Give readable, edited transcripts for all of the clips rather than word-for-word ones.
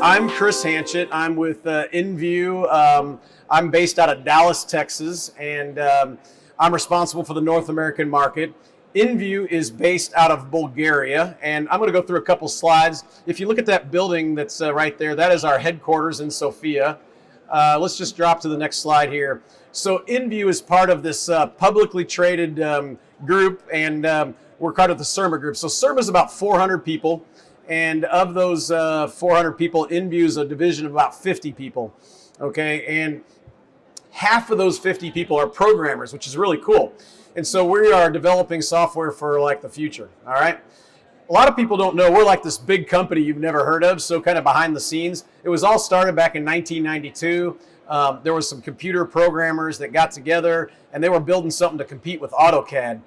I'm Chris Hanchett. I'm with EngView. I'm based out of Dallas, Texas, and I'm responsible for the North American market. EngView is based out of Bulgaria, and I'm going to go through a couple slides. If you look at that building that's right there, that is our headquarters in Sofia. Let's just drop to the next slide here. So EngView is part of this publicly traded group, and we're part of the CIRMA group. So CIRMA is about 400 people. And of those 400 people, EngView is a division of about 50 people, okay? And half of those 50 people are programmers, which is really cool. And so we are developing software for like the future, all right? A lot of people don't know we're like this big company you've never heard of, so kind of behind the scenes. It was all started back in 1992. There was some computer programmers that got together, and they were building something to compete with AutoCAD.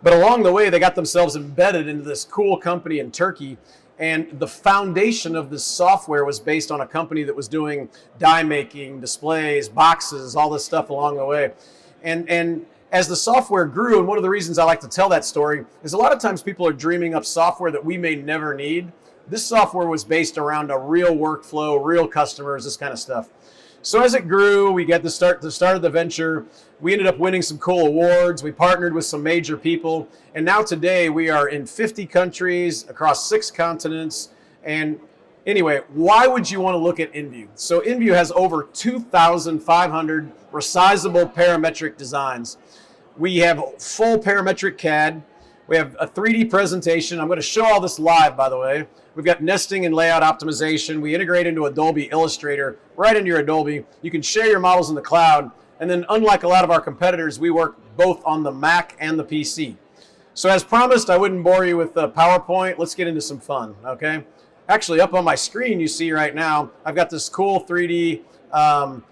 But along the way, they got themselves embedded into this cool company in Turkey. And the foundation of this software was based on a company that was doing die making, displays, boxes, all this stuff along the way. And as the software grew, and one of the reasons I like to tell that story is a lot of times people are dreaming up software that we may never need. This software was based around a real workflow, real customers, this kind of stuff. So as it grew, we got the start of the venture. We ended up winning some cool awards. We partnered with some major people. And now today we are in 50 countries across 6 continents. And anyway, why would you want to look at EngView? So EngView has over 2,500 resizable parametric designs. We have full parametric CAD. We have a 3D presentation. I'm going to show all this live, by the way. We've got nesting and layout optimization. We integrate into Adobe Illustrator, right into your Adobe. You can share your models in the cloud. And then unlike a lot of our competitors, we work both on the Mac and the PC. So as promised, I wouldn't bore you with PowerPoint. Let's get into some fun, okay? Actually, up on my screen you see right now, I've got this cool 3D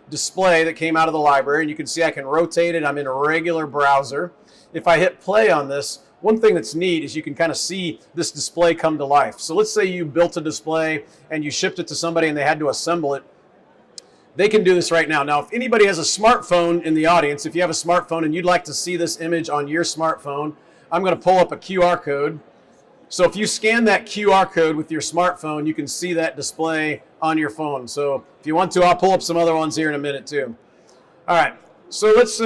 display that came out of the library. And you can see I can rotate it. I'm in a regular browser. If I hit play on this, one thing that's neat is you can kind of see this display come to life. So let's say you built a display and you shipped it to somebody and they had to assemble it. They can do this right now. Now, if anybody has a smartphone in the audience, if you have a smartphone and you'd like to see this image on your smartphone, I'm going to pull up a QR code. So if you scan that QR code with your smartphone, you can see that display on your phone. So if you want to, I'll pull up some other ones here in a minute too. All right. So let's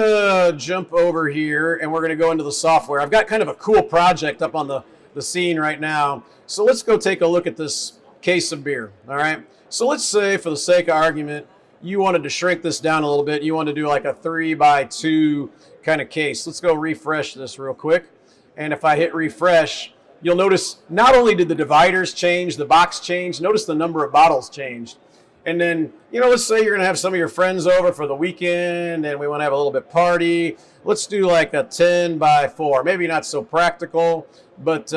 jump over here, and we're going to go into the software. I've got kind of a cool project up on the scene right now. So let's go take a look at this case of beer, all right? So let's say, for the sake of argument, you wanted to shrink this down a little bit. You want to do like a 3x2 kind of case. Let's go refresh this real quick. And if I hit refresh, you'll notice not only did the dividers change, the box changed, notice the number of bottles changed. And then, you know, let's say you're going to have some of your friends over for the weekend and we want to have a little bit party. Let's do like a 10x4. Maybe not so practical, but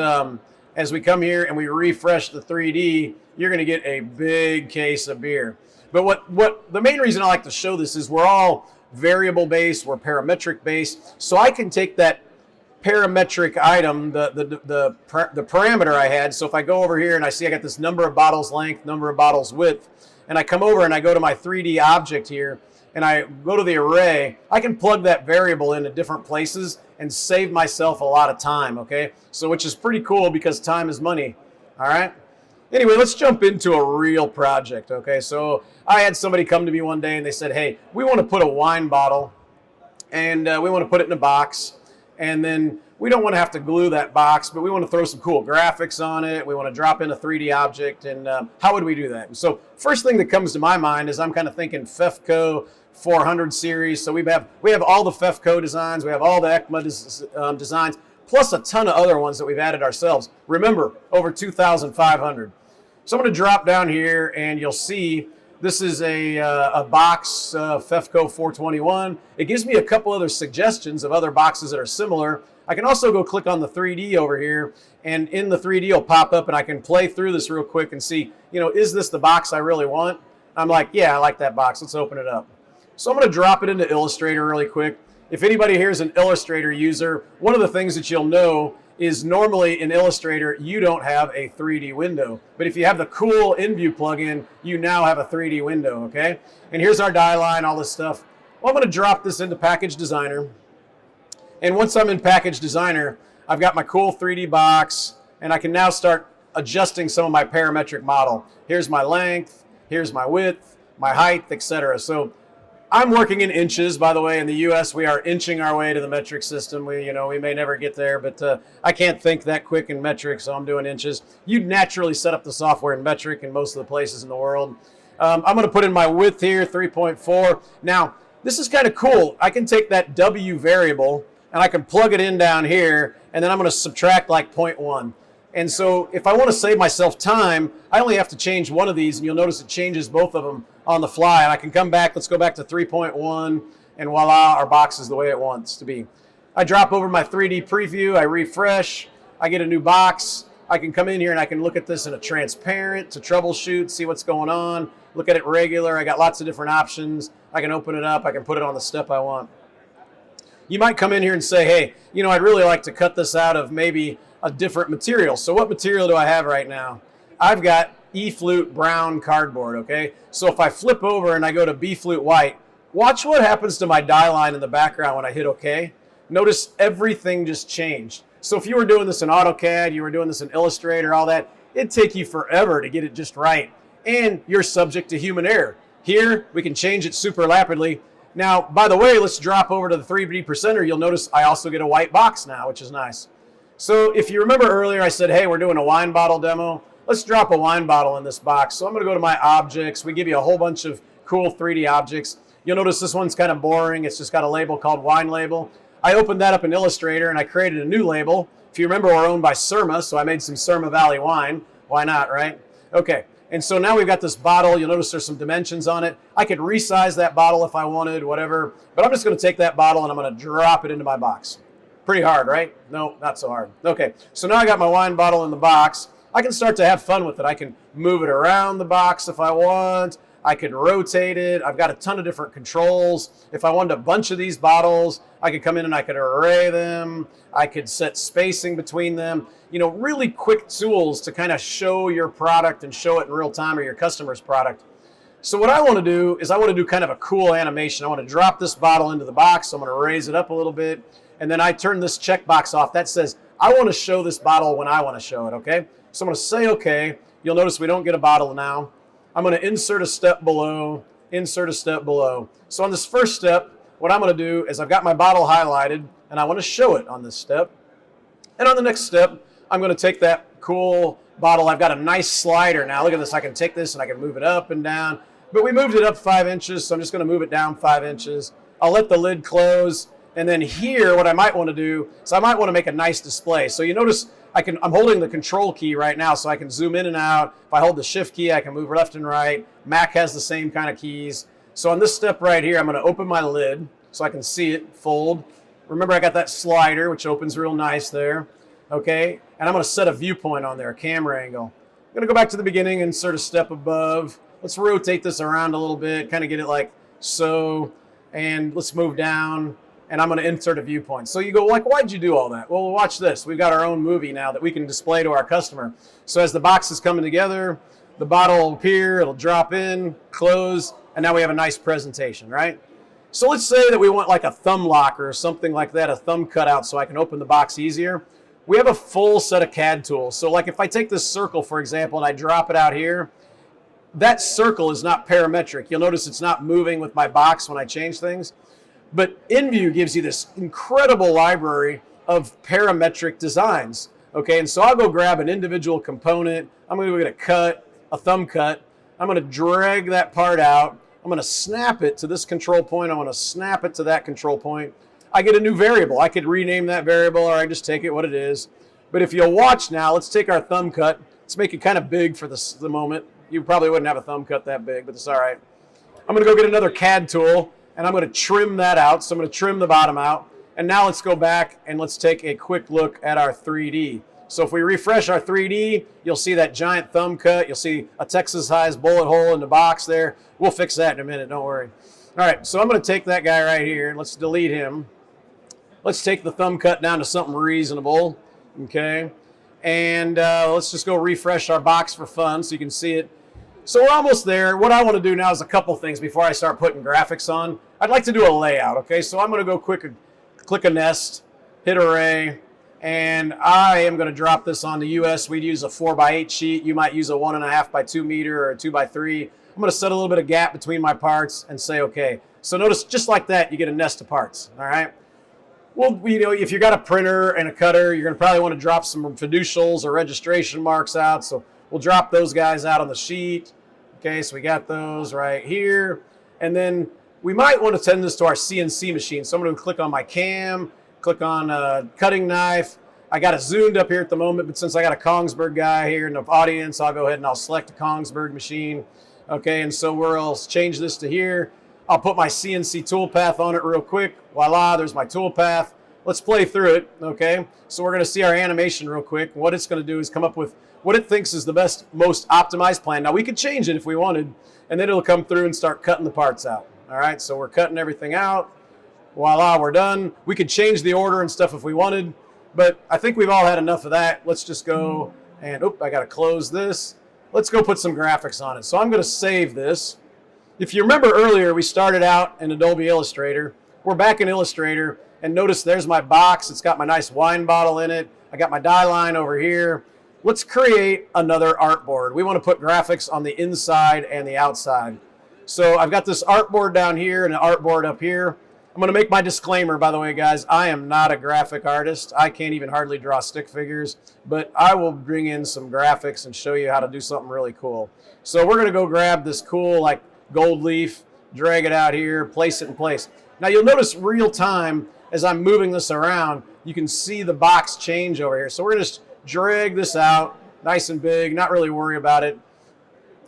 as we come here and we refresh the 3D, you're going to get a big case of beer. But what the main reason I like to show this is we're all variable based, we're parametric based. So I can take that parametric item, the parameter I had. So if I go over here and I see I got this number of bottles length, number of bottles width, and I come over and I go to my 3D object here, and I go to the array, I can plug that variable into different places and save myself a lot of time, okay? So which is pretty cool because time is money, all right? Anyway, let's jump into a real project, okay? So I had somebody come to me one day and they said, hey, we want to put a wine bottle and we want to put it in a box, and then we don't want to have to glue that box, but we want to throw some cool graphics on it. We want to drop in a 3D object, and how would we do that? And so first thing that comes to my mind is I'm kind of thinking FEFCO 400 series. So we have all the FEFCO designs. We have all the ECMA designs, plus a ton of other ones that we've added ourselves. Remember, over 2,500. So I'm going to drop down here, and you'll see this is a box, FEFCO 421. It gives me a couple other suggestions of other boxes that are similar. I can also go click on the 3D over here, and in the 3D will pop up, and I can play through this real quick and see, you know, is this the box I really want? I'm like, yeah, I like that box. Let's open it up. So I'm going to drop it into Illustrator really quick. If anybody here is an Illustrator user, one of the things that you'll know is normally in Illustrator, you don't have a 3D window. But if you have the cool EngView plugin, you now have a 3D window, okay? And here's our die line, all this stuff. Well, I'm going to drop this into Package Designer. And once I'm in Package Designer, I've got my cool 3D box, and I can now start adjusting some of my parametric model. Here's my length. Here's my width, my height, etc. So I'm working in inches, by the way. In the U.S., we are inching our way to the metric system. We may never get there, but I can't think that quick in metric, so I'm doing inches. You'd naturally set up the software in metric in most of the places in the world. I'm going to put in my width here, 3.4. Now, this is kind of cool. I can take that W variable, and I can plug it in down here, and then I'm going to subtract like 0.1. And so if I want to save myself time, I only have to change one of these, and you'll notice it changes both of them on the fly. And I can come back, let's go back to 3.1, and voila, our box is the way it wants to be. I drop over my 3D preview, I refresh, I get a new box. I can come in here and I can look at this in a transparent to troubleshoot, see what's going on, look at it regular. I got lots of different options. I can open it up, I can put it on the step I want. You might come in here and say, hey, I'd really like to cut this out of maybe a different material. So what material do I have right now? I've got E-flute brown cardboard, okay? So if I flip over and I go to B-flute white, watch what happens to my die line in the background when I hit OK. Notice everything just changed. So if you were doing this in AutoCAD, you were doing this in Illustrator, all that, it'd take you forever to get it just right. And you're subject to human error. Here, we can change it super rapidly. Now, by the way, let's drop over to the 3D presenter. You'll notice I also get a white box now, which is nice. So if you remember earlier, I said, hey, we're doing a wine bottle demo. Let's drop a wine bottle in this box. So I'm going to go to my objects. We give you a whole bunch of cool 3D objects. You'll notice this one's kind of boring. It's just got a label called wine label. I opened that up in Illustrator and I created a new label. If you remember, we're owned by Surma, so I made some Surma Valley wine. Why not, right? Okay, and so now we've got this bottle. You'll notice there's some dimensions on it. I could resize that bottle if I wanted, whatever. But I'm just going to take that bottle and I'm going to drop it into my box. Pretty hard, right? No, not so hard. Okay, so now I got my wine bottle in the box. I can start to have fun with it. I can move it around the box if I want. I can rotate it. I've got a ton of different controls. If I wanted a bunch of these bottles, I could come in and I could array them. I could set spacing between them. Really quick tools to kind of show your product and show it in real time, or your customer's product. So what I want to do is I want to do kind of a cool animation. I want to drop this bottle into the box. I'm going to raise it up a little bit. And then I turn this checkbox off. That says, I want to show this bottle when I want to show it, okay? So I'm going to say okay. You'll notice we don't get a bottle now. I'm going to insert a step below, insert a step below. So on this first step, what I'm going to do is I've got my bottle highlighted, and I want to show it on this step. And on the next step, I'm going to take that cool bottle. I've got a nice slider now. Look at this. I can take this and I can move it up and down. But we moved it up 5 inches, so I'm just going to move it down 5 inches. I'll let the lid close. And then here, what I might want to do is I might want to make a nice display. So you notice I'm holding the control key right now, so I can zoom in and out. If I hold the shift key, I can move left and right. Mac has the same kind of keys. So on this step right here, I'm going to open my lid so I can see it fold. Remember, I got that slider, which opens real nice there. Okay, and I'm going to set a viewpoint on there, a camera angle. I'm going to go back to the beginning, insert a step above. Let's rotate this around a little bit, kind of get it like so. And let's move down. And I'm going to insert a viewpoint. So you go, like, why'd you do all that? Well, watch this. We've got our own movie now that we can display to our customer. So as the box is coming together, the bottle will appear, it'll drop in, close, and now we have a nice presentation, right? So let's say that we want like a thumb locker or something like that, a thumb cutout, so I can open the box easier. We have a full set of CAD tools. So like if I take this circle, for example, and I drop it out here, that circle is not parametric. You'll notice it's not moving with my box when I change things. But EngView gives you this incredible library of parametric designs. Okay, and so I'll go grab an individual component. I'm going to get a cut, a thumb cut. I'm going to drag that part out. I'm going to snap it to this control point. I'm going to snap it to that control point. I get a new variable. I could rename that variable, or I just take it what it is. But if you'll watch now, let's take our thumb cut. Let's make it kind of big for the moment. You probably wouldn't have a thumb cut that big, but it's all right. I'm going to go get another CAD tool. And I'm going to trim that out. So I'm going to trim the bottom out. And now let's go back and let's take a quick look at our 3D. So if we refresh our 3D, you'll see that giant thumb cut. You'll see a Texas-sized bullet hole in the box there. We'll fix that in a minute, don't worry. All right, so I'm going to take that guy right here and let's delete him. Let's take the thumb cut down to something reasonable, okay? And let's just go refresh our box for fun so you can see it. So we're almost there. What I want to do now is a couple things before I start putting graphics on. I'd like to do a layout, okay? So I'm going to go click a nest, hit array, and I am going to drop this on the US. We'd use a 4x8 sheet. You might use a 1.5 by 2 meter or a 2 by 3. I'm going to set a little bit of gap between my parts and say okay. So notice just like that, you get a nest of parts. All right. Well, you know, if you got a printer and a cutter, you're going to probably want to drop some fiducials or registration marks out. So we'll drop those guys out on the sheet. Okay, so we got those right here. And then we might want to send this to our CNC machine. So I'm going to click on my cam, click on cutting knife. I got it zoomed up here at the moment, but since I got a Kongsberg guy here in the audience, I'll go ahead and I'll select a Kongsberg machine. Okay, and so we'll change this to here. I'll put my CNC toolpath on it real quick. Voila, there's my toolpath. Let's play through it, okay? So we're going to see our animation real quick. What it's going to do is come up with what it thinks is the best, most optimized plan. Now, we could change it if we wanted, and then it'll come through and start cutting the parts out, all right? So we're cutting everything out. Voila, we're done. We could change the order and stuff if we wanted, but I think we've all had enough of that. Let's just go and, I got to close this. Let's go put some graphics on it. So I'm going to save this. If you remember earlier, we started out in Adobe Illustrator. We're back in Illustrator, and notice there's my box. It's got my nice wine bottle in it. I got my die line over here. Let's create another artboard. We want to put graphics on the inside and the outside. So I've got this artboard down here and an artboard up here. I'm going to make my disclaimer, by the way, guys. I am not a graphic artist. I can't even hardly draw stick figures, but I will bring in some graphics and show you how to do something really cool. So we're going to go grab this cool, like, gold leaf, drag it out here, place it in place. Now you'll notice real time as I'm moving this around, you can see the box change over here. So we're going to just drag this out nice and big, not really worry about it.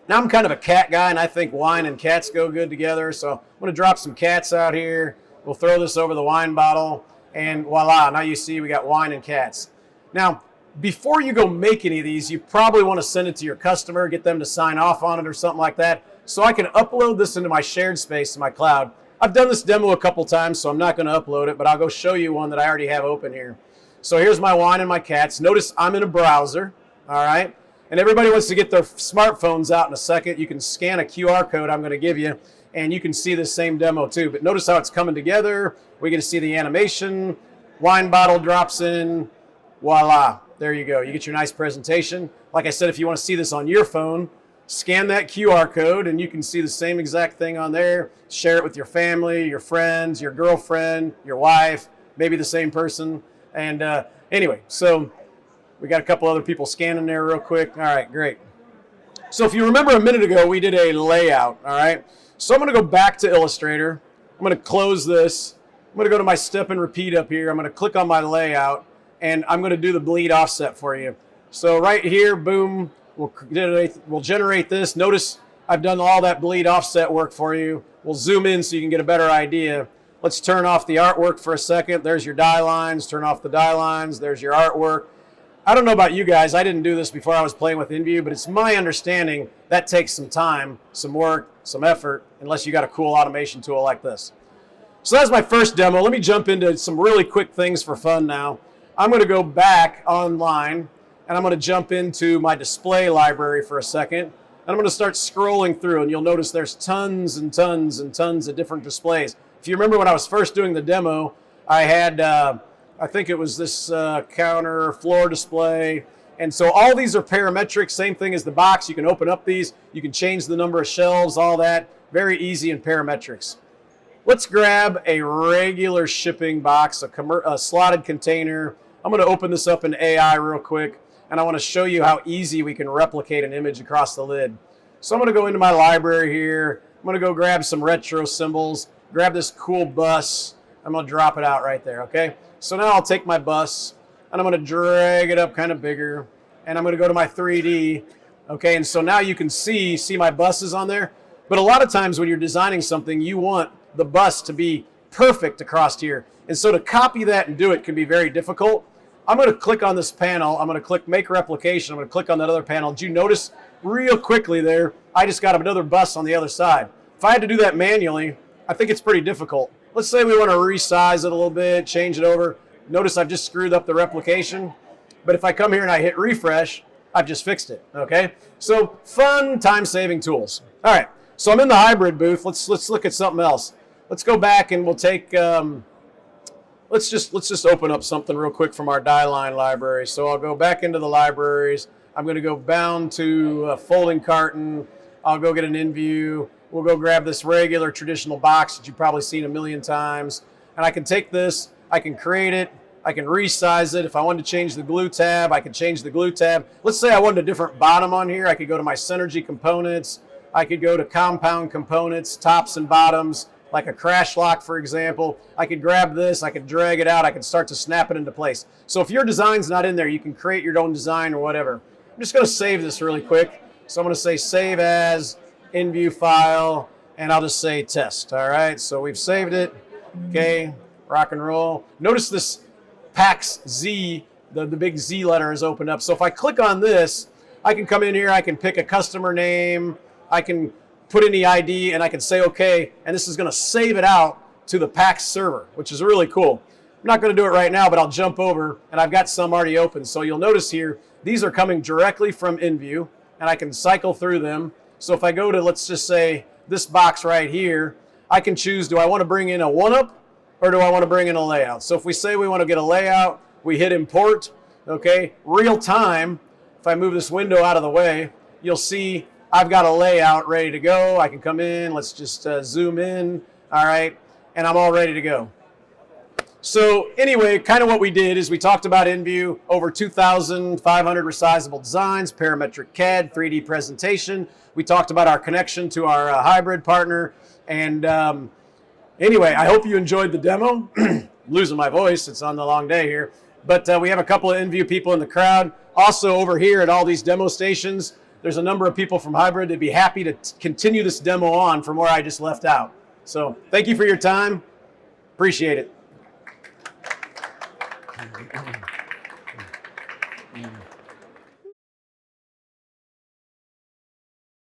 Now I'm kind of a cat guy, and I think wine and cats go good together. So I'm going to drop some cats out here. We'll throw this over the wine bottle, and voila, now you see we got wine and cats. Now, before you go make any of these, you probably want to send it to your customer, get them to sign off on it or something like that, so I can upload this into my shared space in my cloud. I've done this demo a couple times, so I'm not going to upload it, but I'll go show you one that I already have open here. So here's my wine and my cats. Notice I'm in a browser, all right? And everybody wants to get their smartphones out in a second. You can scan a QR code I'm going to give you, and you can see this same demo too. But notice how it's coming together. We get to see the animation. Wine bottle drops in. Voila. There you go. You get your nice presentation. Like I said, if you want to see this on your phone, scan that QR code, and you can see the same exact thing on there. Share it with your family, your friends, your girlfriend, your wife, maybe the same person. And anyway, so we got a couple other people scanning there real quick. All right, great. So if you remember a minute ago, we did a layout, all right? So I'm going to go back to Illustrator. I'm going to close this. I'm going to go to my step and repeat up here. I'm going to click on my layout, and I'm going to do the bleed offset for you. So right here, boom, we'll generate this. Notice I've done all that bleed offset work for you. We'll zoom in so you can get a better idea. Let's turn off the artwork for a second. There's your die lines. Turn off the die lines. There's your artwork. I don't know about you guys. I didn't do this before I was playing with EngView, but it's my understanding that takes some time, some work, some effort, unless you got a cool automation tool like this. So that's my first demo. Let me jump into some really quick things for fun now. I'm going to go back online, and I'm going to jump into my display library for a second. And I'm going to start scrolling through, and you'll notice there's tons and tons and tons of different displays. If you remember when I was first doing the demo, I had, I think it was this counter floor display. And so all these are parametric, same thing as the box. You can open up these. You can change the number of shelves, all that. Very easy in parametrics. Let's grab a regular shipping box, a slotted container. I'm going to open this up in AI real quick, and I want to show you how easy we can replicate an image across the lid. So I'm going to go into my library here. I'm going to go grab some retro symbols, grab this cool bus. I'm going to drop it out right there, okay? So now I'll take my bus, and I'm going to drag it up kind of bigger, and I'm going to go to my 3D, okay? And so now you can see my buses on there. But a lot of times when you're designing something, you want the bus to be perfect across here. And so to copy that and do it can be very difficult. I'm going to click on this panel. I'm going to click Make Replication. I'm going to click on that other panel. Did you notice real quickly there, I just got another bus on the other side. If I had to do that manually, I think it's pretty difficult. Let's say we want to resize it a little bit, change it over. Notice I've just screwed up the replication. But if I come here and I hit refresh, I've just fixed it, okay? So fun, time-saving tools. All right, so I'm in the hybrid booth. Let's look at something else. Let's go back and we'll take, let's just open up something real quick from our die line library. So I'll go back into the libraries. I'm going to go bound to a folding carton. I'll go get an EngView. We'll go grab this regular traditional box that you've probably seen a million times. And I can take this, I can create it, I can resize it. If I wanted to change the glue tab, I can change the glue tab. Let's say I wanted a different bottom on here. I could go to my Synergy components. I could go to compound components, tops and bottoms, like a crash lock, for example. I could grab this, I could drag it out, I could start to snap it into place. So if your design's not in there, you can create your own design or whatever. I'm just gonna save this really quick. So I'm gonna say save as, EngView file, and I'll just say test, all right? So we've saved it, okay, rock and roll. Notice this PACKZ, the big Z letter is opened up. So if I click on this, I can come in here, I can pick a customer name, I can put in the ID, and I can say okay, and this is gonna save it out to the PACKZ server, which is really cool. I'm not gonna do it right now, but I'll jump over, and I've got some already open. So you'll notice here, these are coming directly from EngView, and I can cycle through them. So if I go to, let's just say, this box right here, I can choose, do I want to bring in a one-up or do I want to bring in a layout? So if we say we want to get a layout, we hit import, okay? Real time, if I move this window out of the way, you'll see I've got a layout ready to go. I can come in, let's just zoom in, all right? And I'm all ready to go. So anyway, kind of what we did is we talked about EngView, over 2,500 resizable designs, parametric CAD, 3D presentation. We talked about our connection to our hybrid partner. And anyway, I hope you enjoyed the demo. Losing my voice, it's on the long day here. But we have a couple of EngView people in the crowd. Also over here at all these demo stations, there's a number of people from hybrid that'd be happy to continue this demo on from where I just left out. So thank you for your time. Appreciate it.